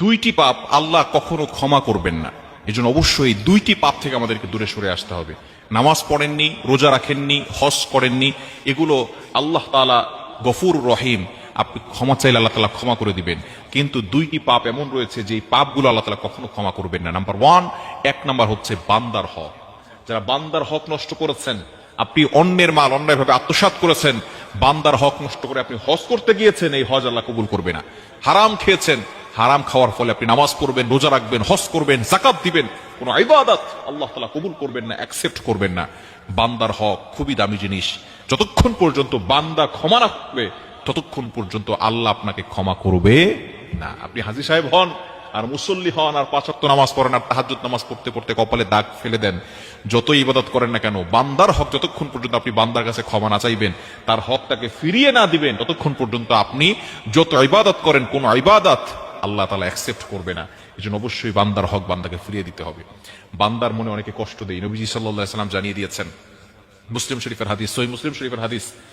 দুইটি পাপ আল্লাহ কখনো ক্ষমা করবেন না। এজন্য অবশ্যই দুইটি পাপ থেকে আমাদেরকে দূরে সরে আসতে হবে। নামাজ পড়েননি, রোজা রাখেননি, হজ করেননি, এগুলো আল্লাহ তাআলা গফুর রহিম, আপনি ক্ষমা চাইলে আল্লাহ তাআলা ক্ষমা করে দিবেন। কিন্তু দুইটি পাপ এমন রয়েছে যে পাপগুলো আল্লাহ তাআলা কখনো ক্ষমা করবেন না। নাম্বার ওয়ান, এক নাম্বার হচ্ছে বান্দার হক। যারা বান্দার হক নষ্ট করেছেন, আপনি অন্যের মাল অন্যায়ভাবে আত্মসাৎ করেছেন, বান্দার হক নষ্ট করে আপনি হজ করতে গিয়েছেন, এই হজ আল্লাহ কবুল করবে না। হারাম খেয়েছেন, হারাম খাওয়ার ফলে আপনি নামাজ পড়বেন, রোজা রাখবেন, হজ করবেন, যাকাত দিবেন, কোন ইবাদত আল্লাহ তাআলা কবুল করবেন না, অ্যাকসেপ্ট করবেন না। বান্দার হক খুবই দামি জিনিস। যতক্ষণ পর্যন্ত বান্দা ক্ষমা না করবে, ততক্ষণ পর্যন্ত আল্লাহ আপনাকে ক্ষমা করবে না। আপনি হাজী সাহেব হন আর মুসল্লি হন আর 5 ওয়াক্ত নামাজ পড়েন আর তাহাজ্জুদ নামাজ পড়তে পড়তে কপালে দাগ ফেলে দেন, যতই ইবাদত করেন না কেন, বান্দার হক যতক্ষণ পর্যন্ত আপনি বান্দার কাছে ক্ষমা না চাইবেন, তার হকটাকে ফিরিয়ে না দিবেন, ততক্ষণ পর্যন্ত আপনি যত ইবাদত করেন, কোন ইবাদত আল্লাহ তাআলা অ্যাকসেপ্ট করবে না। এজন্য অবশ্যই বান্দার হক বান্দাকে ফিরিয়ে দিতে হবে। বান্দার মনে অনেকে কষ্ট দেয়, নবীজি সাল্লাল্লাহু আলাইহি ওয়াসাল্লাম জানিয়ে দিয়েছেন, মুসলিম শরীফের হাদিস, সহিহ মুসলিম শরীফের হাদিস।